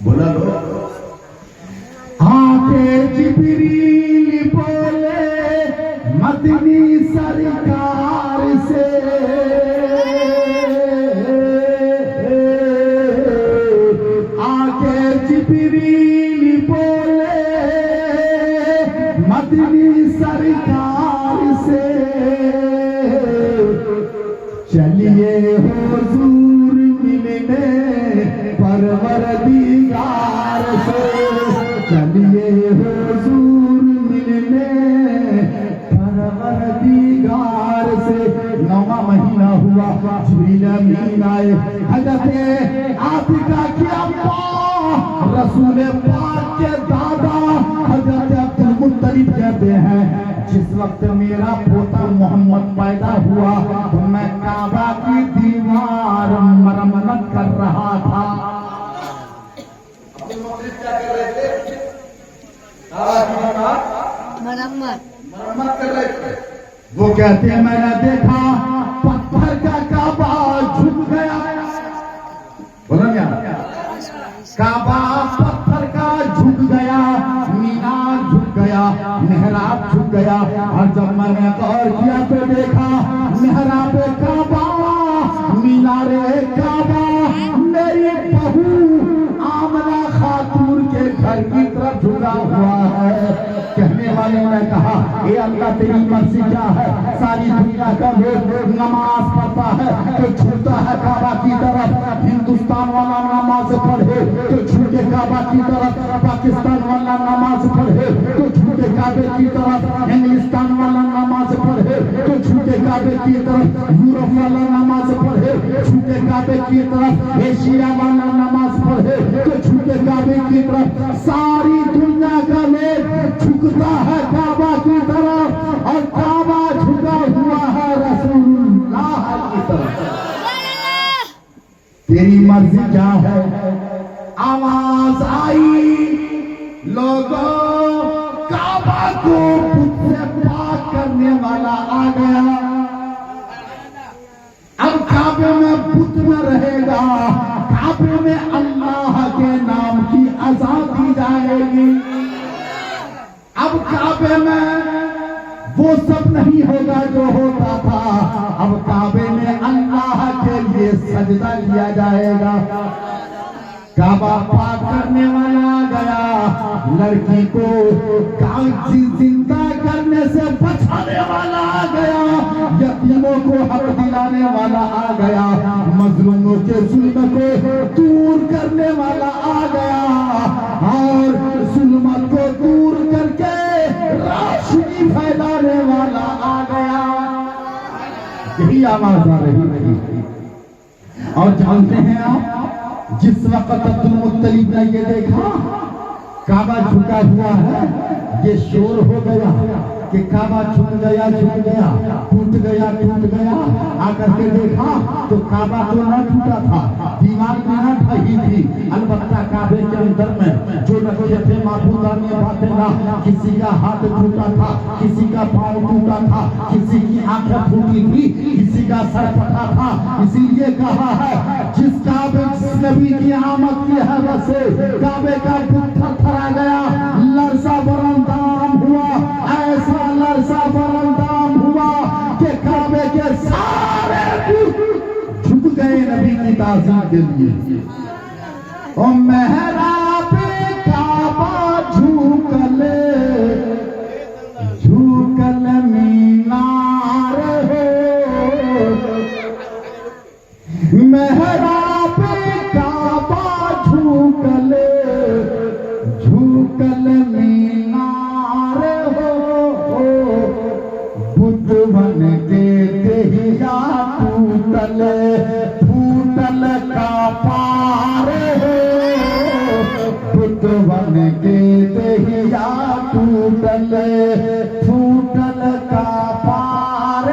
بولا لو آکے جبریل بولے مدنی سرکار سے آکے جبریل بولے مدنی سرکار سے چلیے حضور ملنے پروردگار سے چلیے حضور ملنے پروردگار سے 9واں مہینہ ہوا جبریل امین آئے حضرت عاتقہ کی اماں رسول پاک کے دادا حضرت عبدالمطلب کہتے ہیں جس وقت میرا پوتا محمد پیدا ہوا تو میں کعبہ کی دیوار مرمت کر رہا تھا. مرمت کر رہے تھے. وہ کہتے ہیں میں نے دیکھا پتھر کا کعبہ جھک گیا. بولو کیا کعبہ پتھر کا جھک گیا, مینار جھک گیا, محراب جھک گیا. اور جب میں نے غور کیا تو دیکھا محراب کعبہ مینار کعبہ میری بہو آمنہ خاتون کے گھر کی طرف جھکا ہوا ہے. کہنے والے نے کہا اے اللہ تیری مرضی کیا ہے؟ ساری دنیا کا لوگ نماز پڑھتا ہے تو جھکتا ہے کعبہ کی طرف, ہندوستان والا نماز پڑھے تو جھکے کعبہ کی طرف, پاکستان والا نماز پڑھے تو جھکے کعبے کی طرف, انگلستان والا نماز پڑھے تو جھکے کعبے کی طرف, یورپ والا نماز پڑھے جھکے کعبے کی طرف, ایشیا والا نماز پڑھے تو جھکے کعبے کی طرف. ساری دنیا کا لوگ جھکتا ہے کعبہ کی طرف اور کعبہ جھکا ہوا ہے رسول اللہ کی طرف. تیری مرضی کیا ہے؟ آواز آئی لوگوں کعبہ کو بت سے پاک کرنے والا آ گیا. اب کعبے میں بت نہ رہے گا, کعبے میں اللہ کے نام کی اذان دی جائے گی. اب کعبے میں وہ سب نہیں ہوگا جو ہوتا تھا, اب کعبے میں اللہ کے لیے سجدہ کیا جائے گا. کعبہ پاک کرنے والا آ گیا, لڑکی کو زندہ کرنے سے بچانے والا آ گیا, یتیموں کو حق دلانے والا آ گیا, مظلوموں کے ظلم کو دور کرنے والا آ گیا, اور ظلمت کو دور کر کے روشنی پھیلانے والا آ گیا. یہی آواز آ رہی ہے. اور جانتے ہیں آپ جس وقت عبدالمطلب نے یہ دیکھا کعبہ جھکا ہوا ہے, یہ شور ہو گیا کہ کعبہ جھک گیا, ٹوٹ گیا, ٹوٹ گیا. آ کر کے دیکھا تو کعبہ تو نہ ٹوٹا تھا, دیوار بھی نہ ڈھہی تھی, البتہ کعبے کے اندر میں جو نقشے تھے معبودانہ باطنہ, کسی کا ہاتھ ٹوٹا تھا, کسی کا پاؤں ٹوٹا تھا, کسی کی آنکھیں پھوٹی تھی, کسی کا سر پھٹا تھا. اسی لیے کہا ہے جس کعبے جس نبی کی آمد کی حیرت سے کعبے کا پتھر تھرا گیا, لرزہ برندام ہوا, ایسا لرزہ برندام ہوا کہ کعبے کے سارے جھک گئے نبی کی تعظیم کے لیے. او محراب کعبہ جھکل مینار ہو, محراب کعبہ جھکل مینار ہو, بت بن کے دہیا ٹوٹل کا پار ہو, بت بن کے دہیا ٹوٹل کا پار ہو.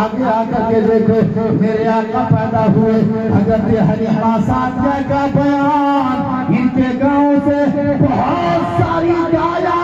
آگے آ کر کے دیکھو میرے آقا پیدا ہوئے, حضرت حلیمہ سعدیہ کا بیان, ان کے گاؤں سے بہت ساری گایا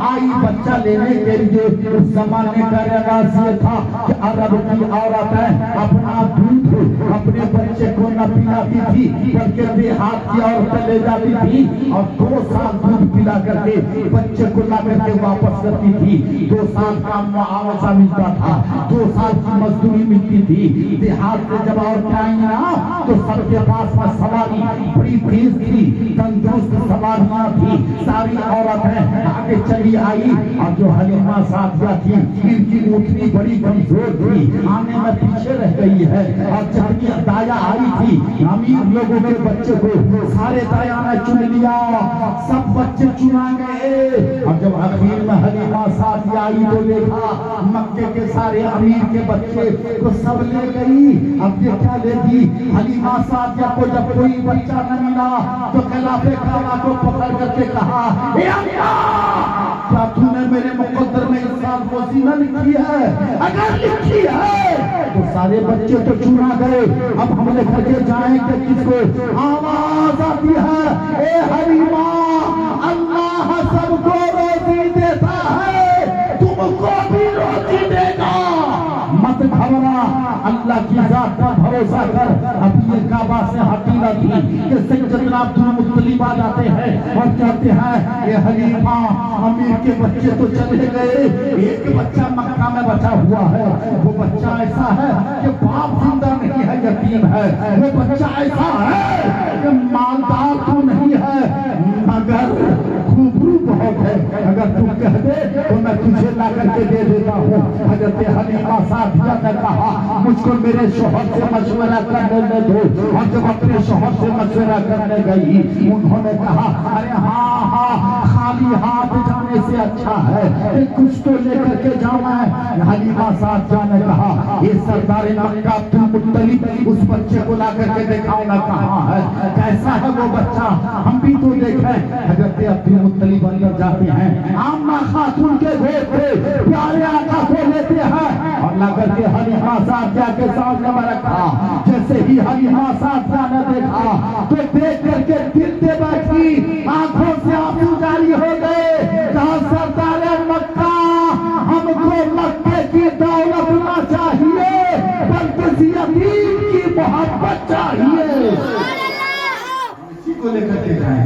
آئی بچہ لینے کے کے لیے اس زمانے کا رواج یہ تھا کہ عرب کی عورتیں اپنا دودھ اپنے بچے کو نہ پلاتی تھی بلکہ دیہات کی عورتیں لے جاتی تھی اور 2 سال دودھ پلا کر کے بچے کو لا کر کے واپس کرتی تھی. 2 سال کا معاوضہ ملتا تھا, 2 سال کی مزدوری ملتی تھی. دیہات میں جب عورتیں آئیں نا تو سب کے پاس میں سواری بڑی تیز تھی, تندرست سواریاں تھی. ساری عورتیں آگے چلی آئی اور جو حلیمہ سعدیہ تھی ان کی اونٹنی بڑی کمزور تھی, آنے میں پیچھے رہ گئی ہے. اور جب یہ دایا آئی تھی امیر لوگوں کے بچے کو سارے دایا نے چن لیا, سب بچے چنا گئے. اور جب آخر میں حلیمہ سعدیہ آئی تو دیکھا مکے کے سارے امیر کے بچے کو سب لے گئی. اب یہ کیا لے گی؟ حلیمہ سعدیہ کو جب کوئی بچہ نہ ملا تو خلافہ کعبہ کو پکڑ کر کے کہا, اے اللہ کیا تو نے میرے مقدر میں اس سال کو زینہ لکھی ہے؟ اگر لکھی ہے تو سارے بچے تو چنا گئے. اب ہم لے کر کے جائیں کہ کس کو آواز آتی ہے, اے حلیمہ اللہ سب کو روزی دیتا ہے, تم کو بھی روزی دے گا, مت گھبرا, اللہ کی ذات پر بھروسہ کر. اب یہ کعبہ سے ہٹی نہ تھی کہ سیدنا عبدالمطلب آ جاتے ہیں اور کہتے ہیں اے حلیمہ امیر کے بچے تو چلے گئے, ایک بچہ مکہ میں بچا ہوا ہے. وہ بچہ ایسا ہے کہ باپ زندہ نہیں ہے, یتیم ہے. وہ بچہ ایسا ہے کہ مالدار تو نہیں ہے مگر خوبرو بہت ہے. اگر تم کہہ دے تو میں تجھے لا کر کے دے دیتا ہوں. حضرت حلیمہ سعدیہ نے کہا مجھ کو میرے شوہر سے مشورہ کرنے دو. اور جب اپنے شوہر سے مشورہ کرنے گئی انہوں نے کہا ارے ہاں خالی ہاتھ جانے سے اچھا ہے کہ کچھ تو لے کر کے جانا ہے. حلیمہ سعدیہ نے کہا یہ سردار مکہ عبدالمطلب اس بچے کو لا کر کے دکھاؤ نا کہاں ہے, کیسا ہے وہ بچہ, ہم بھی تو دیکھیں. حضرت عبدالمطلب اندر جاتے ہیں, عامہ خاتون کے گھر پہ پیارے آقا کو لیتے ہیں اور لا کر کے حلیمہ سعدیہ کے سامنے میں رکھا. جیسے ہی حلیمہ سعدیہ نے دیکھا تو دیکھ کر کے دل دے بیٹھی, آنکھوں سے آنسو جاری ہو گئے. کہا سردار مکہ ہم کو مکے کی دولت نہ چاہیے بلکہ یتیم کی محبت چاہیے. اسی کو لے کر کے جائیں.